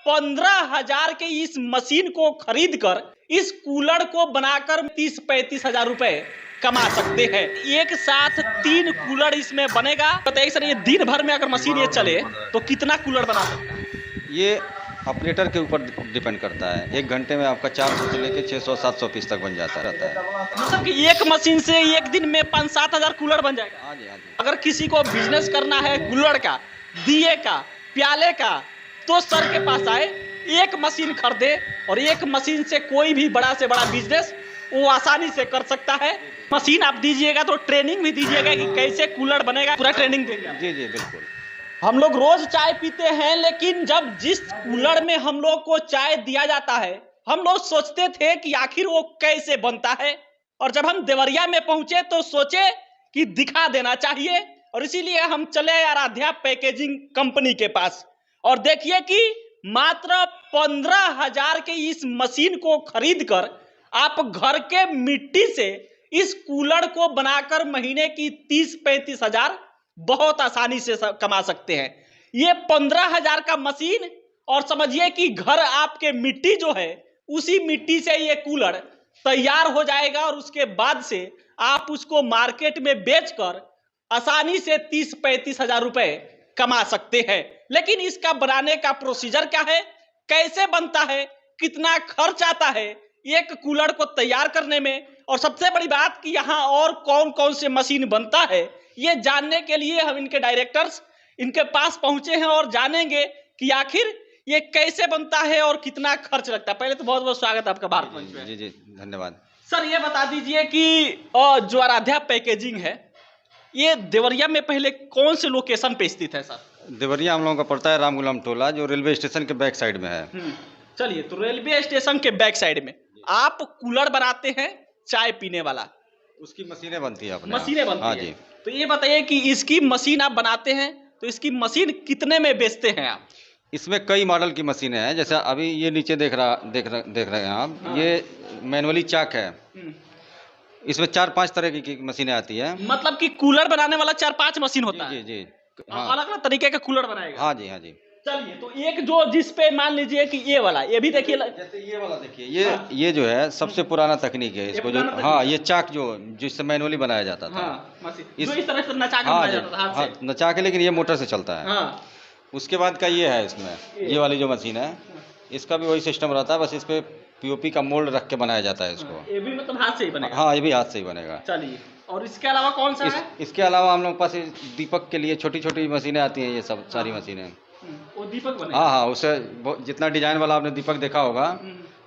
15,000 के इस मशीन को खरीद कर इस कूलर को बनाकर 30-35 हजार रुपए कमा सकते हैं। एक साथ 3 कूलर इसमें बनेगा। बताइए सर, ये दिन भर में अगर मशीन ये चले तो कितना कूलर बना सकता है? ये ऑपरेटर के ऊपर डिपेंड करता है। 1 घंटे में आपका 400 से लेकर 600-700 पीस तक बन जाता रहता है। मतलब कि एक मशीन से एक दिन में 5-7 हजार कूलर बन जाएगा। हाँ जी, हाँ जी। अगर किसी को बिजनेस करना है कूलर का, दिए का, प्याले का, तो सर के पास आए, एक मशीन खरीदे और एक मशीन से कोई भी बड़ा से बड़ा बिजनेस वो आसानी से कर सकता है। मशीन आप दीजिएगा तो ट्रेनिंग भी दीजिएगा कि कैसे कूलर बनेगा, पूरा ट्रेनिंग देंगे। जी जी बिल्कुल। हम लोग रोज चाय पीते हैं, लेकिन जब जिस कूलर में हम लोग को चाय दिया जाता है, हम लोग सोचते थे कि आखिर वो कैसे बनता है। और जब हम देवरिया में पहुंचे तो सोचे कि दिखा देना चाहिए, और इसीलिए हम चले आराध्या पैकेजिंग कंपनी के पास। और देखिए कि मात्र 15,000 के इस मशीन को खरीद कर आप घर के मिट्टी से इस कूलर को बनाकर महीने की 30-35 हजार बहुत आसानी से कमा सकते हैं। ये 15,000 का मशीन, और समझिए कि घर आपके मिट्टी जो है उसी मिट्टी से ये कूलर तैयार हो जाएगा, और उसके बाद से आप उसको मार्केट में बेचकर आसानी से 30-35 हजार रुपए कमा सकते हैं। लेकिन इसका बनाने का प्रोसीजर क्या है, कैसे बनता है, कितना खर्च आता है एक कूलर को तैयार करने में, और सबसे बड़ी बात कि यहाँ और कौन कौन से मशीन बनता है, ये जानने के लिए हम इनके डायरेक्टर्स इनके पास पहुंचे हैं और जानेंगे कि आखिर ये कैसे बनता है और कितना खर्च लगता है। पहले तो बहुत बहुत स्वागत है आपका भारत मंच में। जी जी धन्यवाद। सर ये बता दीजिए कि जो आराध्या पैकेजिंग है, ये देवरिया में पहले कौन से लोकेशन पे स्थित है सर? देवरिया हम लोगों का पड़ता है राम गुलाम टोला, जो रेलवे स्टेशन के बैक साइड में है। चलिए, तो रेलवे स्टेशन के बैक साइड में आप कूलर बनाते हैं चाय पीने वाला, उसकी मशीनें बनती है अपने मशीनें बनती हाँ है। जी। तो ये बताइए कि इसकी मशीन आप बनाते हैं तो इसकी मशीन कितने में बेचते हैं आप? इसमें कई मॉडल की मशीनें हैं। जैसे अभी ये नीचे देख रहे हैं आप। हाँ। ये मैनुअली चाक है। इसमें 4-5 तरह की मशीनें आती है। मतलब कि कूलर बनाने वाला 4-5 मशीन होता है? जी जी हाँ। अलग अलग तरीके का कूलर बनाएगा? हाँ जी, हाँ जी। चलिए, तो एक जो जिस पे मान लीजिए कि ये वाला, ये भी देखिए, जैसे ये वाला देखिए, ये जो है सबसे पुराना तकनीक है। इसको जो हाँ, ये चाक जो जिससे मैनुअली बनाया जाता था। हाँ, जो इस तरह से नचा के बनाया जाता था हाथ से। नचा के, लेकिन ये मोटर से चलता है। हाँ। उसके बाद का ये है, इसमें ये वाली जो मशीन है, इसका भी वही सिस्टम रहता है, बस इस पे पीओपी का मोल्ड रख के बनाया जाता है इसको। ये भी मतलब हाथ से ही बनेगा? हाँ, ये भी हाथ से ही बनेगा। चलिए, और इसके अलावा कौन सा है? इसके अलावा हम लोग पास दीपक के लिए छोटी छोटी मशीनें आती हैं। ये सब सारी मशीनें वो दीपक बनेगा? हाँ, उससे जितना डिजाइन वाला आपने दीपक देखा होगा,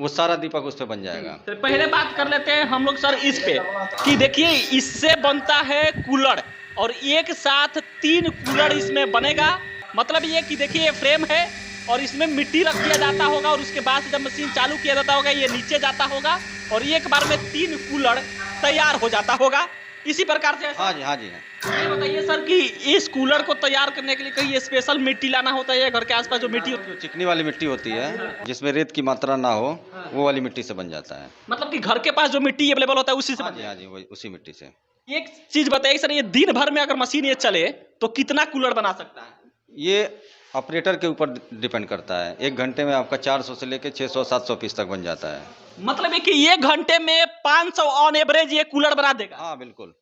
वो सारा दीपक उस पे बन जाएगा। तो पहले बात कर लेते हैं हम लोग सर इस पे कि देखिए, इससे बनता है कूलर, और एक साथ 3 कूलर इसमें बनेगा। मतलब ये कि देखिए, ये फ्रेम है और इसमें मिट्टी रख दिया जाता होगा, और उसके बाद जब मशीन चालू किया जाता होगा, ये नीचे जाता होगा, और एक बार में 3 कूलर तैयार हो जाता होगा। इसी प्रकार से? हाँ जी, हाँ जी। ये बताइए सर कि इस कूलर को तैयार करने के लिए कहीं स्पेशल मिट्टी लाना होता है, घर के आसपास जो मिट्टी होती है? चिकनी वाली मिट्टी होती है, जिसमें रेत की मात्रा ना हो, वो वाली मिट्टी से बन जाता है। मतलब कि घर के पास जो मिट्टी अवेलेबल होता है उसी से? हाँ जी, हाँ जी, वही उसी मिट्टी से। एक चीज बताइए सर, ये दिन भर में अगर मशीन ये चले तो कितना कूलर बना सकता है? ये ऑपरेटर के ऊपर डिपेंड करता है। 1 घंटे में आपका 400 से लेकर 600-700 पीस तक बन जाता है। मतलब है कि 1 घंटे में 500 ऑन एवरेज ये कूलर बना देगा? हाँ बिल्कुल।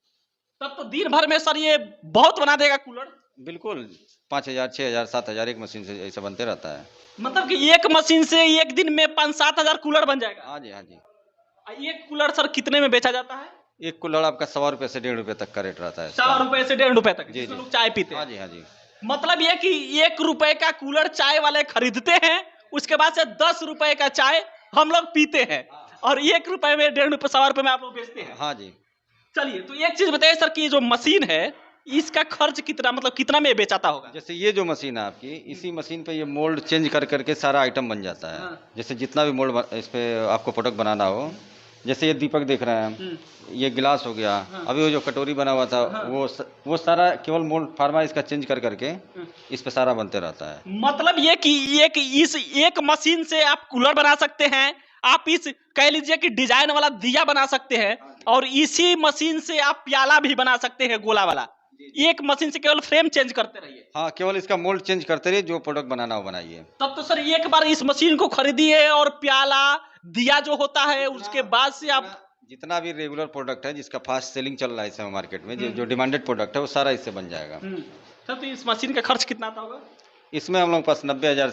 तब तो दिन भर में सर ये बहुत बना देगा कूलर? बिल्कुल, 5,000, 6,000, 7,000 एक मशीन से ऐसा बनते रहता है। मतलब कि एक मशीन से एक दिन में 5-7 हजार कूलर बन जाएगा? हाँ जी, हाँ जी। एक कूलर सर कितने में बेचा जाता है? एक कूलर आपका 100 रुपये से 1.5 रुपये तक का रेट रहता है। 100 रुपए से 1.5 रुपए तक? जी जी। लोग चाय पीते हैं? हाँ जी, हाँ जी। मतलब ये कि 1 रुपए का कूलर चाय वाले खरीदते हैं, उसके बाद से 10 रुपए का चाय हम लोग पीते हैं, और 1 रुपए में 1.5 रुपए 100 रुपए में आप लोग बेचते हैं? हाँ जी। चलिए, तो एक चीज बताइए सर कि जो मशीन है इसका खर्च कितना, मतलब कितना में बेचाता होगा? जैसे ये जो मशीन है आपकी, इसी मशीन पे ये मोल्ड चेंज कर करके सारा आइटम बन जाता है। जैसे जितना भी मोल्ड इस पे आपको प्रोडक्ट बनाना हो, जैसे ये दीपक देख रहे हैं, ये गिलास हो गया, अभी वो जो कटोरी बना हुआ था, वो सारा केवल मोल्ड फार्मा इसका चेंज कर करके इस पे सारा बनते रहता है। मतलब ये कि इस एक मशीन से आप कूलर बना सकते हैं, आप इस कह लीजिए कि डिजाइन वाला दिया बना सकते हैं, और इसी मशीन से आप प्याला भी बना सकते हैं, गोला वाला। एक मशीन से केवल फ्रेम चेंज करते रहिए। हाँ, केवल इसका मोल्ड चेंज करते रहिए, जो प्रोडक्ट बनाना हो बनाइए। तब तो सर एक बार इस मशीन को खरीदिए और प्याला दिया जो होता है उसके बाद से आप जितना भी रेगुलर प्रोडक्ट है जिसका फास्ट सेलिंग चल रहा है इस समय मार्केट में, जो डिमांडेड प्रोडक्ट है वो सारा इससे बन जाएगा। सर तो इस मशीन का खर्च कितना आता होगा? इसमें हम लोग पास 90,000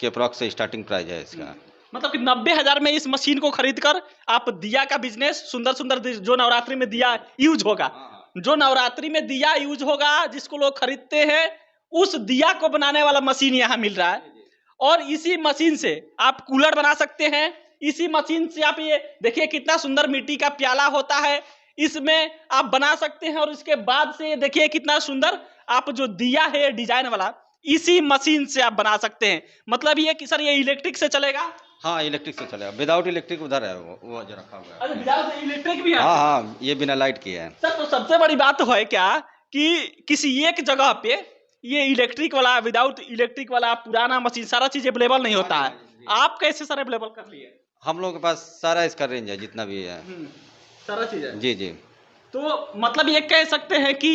के अप्रॉक्स से स्टार्टिंग प्राइस है इसका। मतलब कि 90,000 में इस मशीन को खरीद कर आप दिया का बिजनेस, सुंदर सुंदर जो नवरात्रि में दिया यूज होगा, जो नवरात्रि में दिया यूज होगा, जिसको लोग खरीदते हैं, उस दिया को बनाने वाला मशीन यहाँ मिल रहा है। और इसी मशीन से आप कूलर बना सकते हैं। इसी मशीन से आप ये देखिए कितना सुंदर मिट्टी का प्याला होता है, इसमें आप बना सकते हैं। और इसके बाद से देखिए कितना सुंदर आप जो दिया है डिजाइन वाला, इसी मशीन से आप बना सकते हैं। मतलब ये कि सर ये इलेक्ट्रिक से चलेगा? हाँ, इलेक्ट्रिक से चलेगा। विदाउट इलेक्ट्रिक उधर है, वो जो रखा हुआ है। अच्छा, विदाउट इलेक्ट्रिक भी है? हाँ हाँ, ये बिना लाइट की है। सर तो सबसे बड़ी बात तो है क्या कि किसी एक जगह पे ये इलेक्ट्रिक वाला, विदाउट इलेक्ट्रिक वाला पुराना मशीन सारा चीज अवेलेबल नहीं होता है। आप कैसे सर अवेलेबल कर लिए? हम लोगों के पास सारा इसका रेंज है, जितना भी है सारा चीज है। जी जी। तो मतलब ये कह सकते हैं कि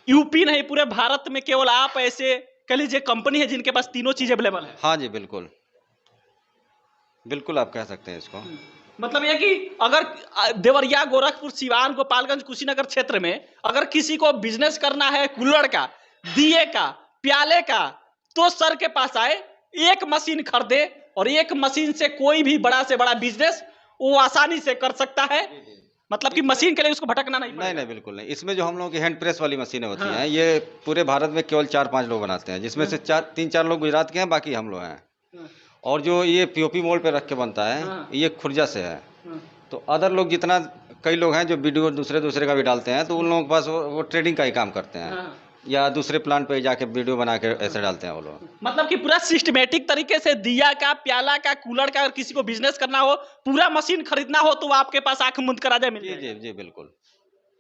यूपी नहीं पूरे भारत में केवल आप ऐसे कह लीजिए कंपनी है जिनके पास तीनों चीज अवेलेबल है। हाँ जी, बिल्कुल बिल्कुल आप कह सकते हैं इसको। मतलब ये कि अगर देवरिया, गोरखपुर, सिवान, गोपालगंज, कुशीनगर क्षेत्र में अगर किसी को बिजनेस करना है कुल्हड़ का, दिए का, प्याले का, तो सर के पास आए, एक मशीन खरीदे और एक मशीन से कोई भी बड़ा से बड़ा बिजनेस वो आसानी से कर सकता है। मतलब कि मशीन के लिए उसको भटकना नहीं पड़ेगा। नहीं, बिल्कुल नहीं। इसमें जो हम लोगों की हैंड प्रेस वाली मशीनें होती हैं, ये पूरे भारत में केवल 4-5 लोग बनाते हैं, जिसमें से 3-4 लोग गुजरात के हैं, बाकी हम लोग हैं। और जो ये पीओपी मोल्ड पे रख के बनता है, ये खुर्जा से है। तो अदर लोग जितना, कई लोग हैं जो वीडियो दूसरे का भी डालते हैं, तो उन लोगों के पास वो ट्रेडिंग का ही काम करते हैं, या दूसरे प्लांट पे जाके वीडियो बना के ऐसे डालते हैं वो लोग। मतलब कि पूरा सिस्टमेटिक तरीके से दिया का, प्याला का, कूलर का, अगर किसी को बिजनेस करना हो, पूरा मशीन खरीदना हो, तो वो आपके पास आंख मूंद कर आ जाए, मिल जाएगा। जी जी बिल्कुल।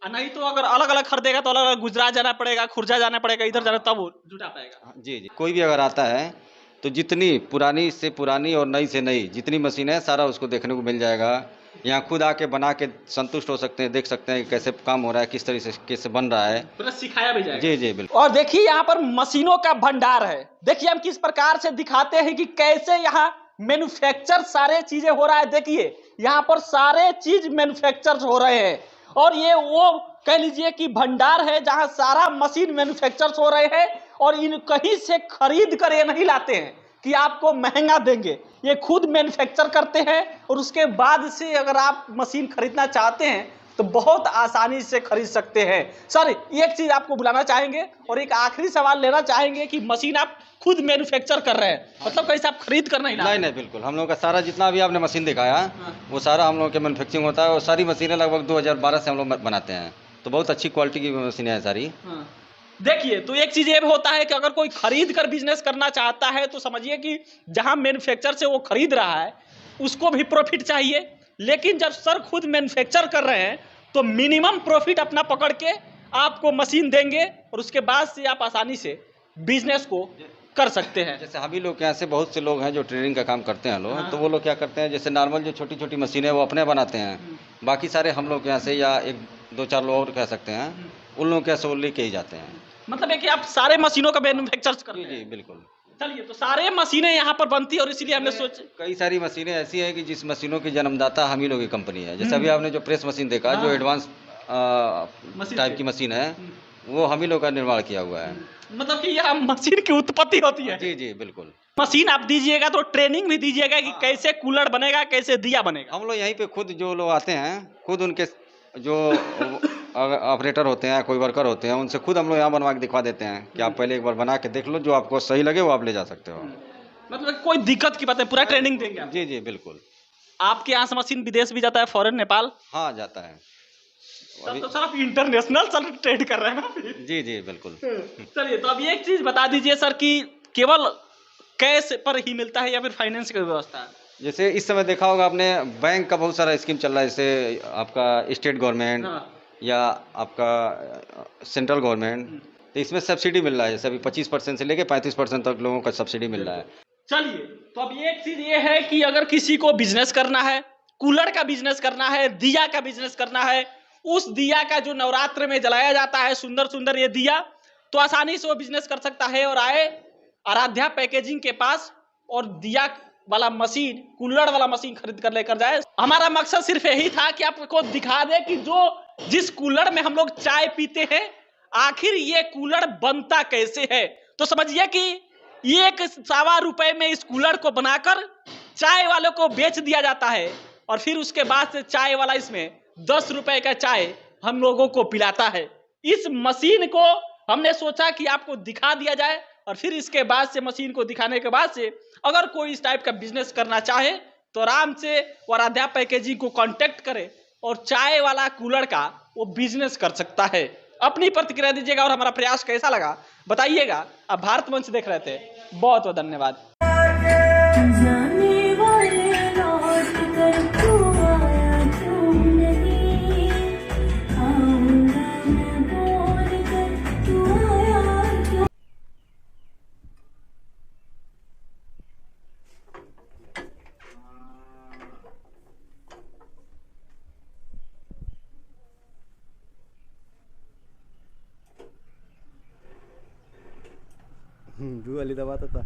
नहीं तो अगर अलग अलग खरीदेगा तो अलग अलग गुजरात जाना पड़ेगा, खुर्जा जाना पड़ेगा, इधर जाना, तब वो जुटा पाएगा। जी जी। कोई भी अगर आता है तो जितनी पुरानी से पुरानी और नई से नई जितनी मशीन है, सारा उसको देखने को मिल जाएगा। यहाँ खुद आके बना के संतुष्ट हो सकते हैं, देख सकते हैं कि कैसे काम हो रहा है, किस तरीके से बन रहा है, पूरा सिखाया भी जाएगा। जी जी बिल्कुल। और देखिए यहाँ पर मशीनों का भंडार है। देखिए हम किस प्रकार से दिखाते हैं कि कैसे यहाँ मैन्युफैक्चर सारे चीजें हो रहा है। देखिए यहाँ पर सारे चीज मैन्युफैक्चर हो रहे हैं, और ये वो कह लीजिए कि भंडार है जहाँ सारा मशीन मैन्युफैक्चर हो रहे हैं। और इन कहीं से खरीद कर ये नहीं लाते हैं कि आपको महंगा देंगे, ये खुद मैन्युफैक्चर करते हैं। और उसके बाद से अगर आप मशीन खरीदना चाहते हैं तो बहुत आसानी से खरीद सकते हैं। सर एक चीज आपको बुलाना चाहेंगे और एक आखिरी सवाल लेना चाहेंगे कि मशीन आप खुद मैन्युफैक्चर कर रहे हैं, मतलब कैसे आप खरीद कर नहीं? नहीं बिल्कुल। हम लोग का सारा जितना भी आपने मशीन दिखाया, वो सारा हम लोग के मैन्युफैक्चरिंग होता है। और सारी मशीनें लगभग 2012 से हम लोग बनाते हैं, तो बहुत अच्छी क्वालिटी की मशीनें हैं सारी। देखिए तो एक चीज ये भी होता है कि अगर कोई खरीद कर बिजनेस करना चाहता है तो समझिए कि जहां मैन्युफैक्चर से वो खरीद रहा है उसको भी प्रॉफिट चाहिए। लेकिन जब सर खुद मैन्युफैक्चर कर रहे हैं तो मिनिमम प्रॉफिट अपना पकड़ के आपको मशीन देंगे, और उसके बाद से आप आसानी से बिजनेस को कर सकते हैं। जैसे हम ही लोग यहाँ से बहुत से लोग हैं जो ट्रेडिंग का काम करते हैं लोग, तो वो लोग क्या करते हैं, जैसे नॉर्मल जो छोटी छोटी मशीनें वो अपने बनाते हैं, बाकी सारे हम लोग यहाँ से या 1-2-4 लोग और कह सकते हैं, उन लोगों के सोल लेके ही जाते हैं। मतलब है कि आप सारे मशीनों का मैन्युफैक्चर करते हैं? जी बिल्कुल। चलिए तो सारे मशीनें यहाँ पर बनती है, और इसीलिए हमने सोचा कई सारी मशीनें ऐसी हैं कि जिस मशीनों की जन्मदाता हम ही लोग की कंपनी है। जैसे अभी आपने जो प्रेस मशीन देखा, जो एडवांस टाइप की मशीन है, वो हम ही लोग का निर्माण किया हुआ है। मतलब कि यह मशीन की उत्पत्ति होती है? जी जी बिल्कुल। मशीन आप दीजिएगा तो ट्रेनिंग भी दीजिएगा कि कैसे कूलर बनेगा, कैसे दिया बनेगा। हम लोग यहीं पे खुद जो लोग आते हैं, खुद उनके जो ऑपरेटर होते हैं, कोई वर्कर होते हैं, उनसे खुद हम लोग यहाँ बनवा के दिखवा देते हैं कि आप पहले एक बार बना के देख लो, जो आपको सही लगे वो आप ले जा सकते हो। मतलब कोई दिक्कत की बात है, पूरा ट्रेनिंग देंगे आप? जी जी बिल्कुल। आपके यहाँ से मशीन विदेश भी जाता है, फॉरेन, नेपाल? हाँ जाता है। तो सर आप इंटरनेशनल सर ट्रेड कर रहे हैं ना? जी जी बिल्कुल। चलिए तो अब एक चीज बता दीजिए सर कि केवल कैश पर ही मिलता है या फिर फाइनेंस की व्यवस्था है? जैसे इस समय देखा होगा आपने, बैंक का बहुत सारा स्कीम चल रहा है, जैसे आपका स्टेट गवर्नमेंट या आपका सेंट्रल गवर्नमेंट, तो इसमें सब्सिडी मिल रहा है। जैसे अभी 25% से लेके 35% तक लोगों का सब्सिडी मिल रहा है। चलिए तो अब एक चीज ये है कि अगर किसी को बिजनेस करना है, कूलर का बिजनेस करना है, दिया का बिजनेस करना है, उस दिया का जो नवरात्र में जलाया जाता है, सुंदर सुंदर ये दिया, तो आसानी से वो बिजनेस कर सकता है और आए आराध्या पैकेजिंग के पास और दिया वाला मशीन, कूलर वाला मशीन खरीद कर लेकर जाए। हमारा मकसद सिर्फ यही था कि आपको दिखा दे कि जिस कूलर में हम लोग चाय पीते हैं, आखिर ये कूलर बनता कैसे है। तो समझिए कि 1.25 रुपए में इस कूलर को बनाकर चाय वालों को बेच दिया जाता है और फिर उसके बाद से चाय वाला इसमें 10 रुपए का चाय हम लोगों को पिलाता है। इस मशीन को हमने सोचा कि आपको दिखा दिया जाए और फिर इसके बाद से, मशीन को दिखाने के बाद से, अगर कोई इस टाइप का बिजनेस करना चाहे तो आराम से आराध्या पैकेजिंग को कांटेक्ट करे और चाय वाला कूलर का वो बिजनेस कर सकता है। अपनी प्रतिक्रिया दीजिएगा और हमारा प्रयास कैसा लगा बताइएगा। आप भारत मंच देख रहे थे, बहुत बहुत धन्यवाद। जाने वाले लौट कर तू आया क्यों नहीं, आऊंगा मैं बोल कर तू आया क्यों। वाली दबाता था।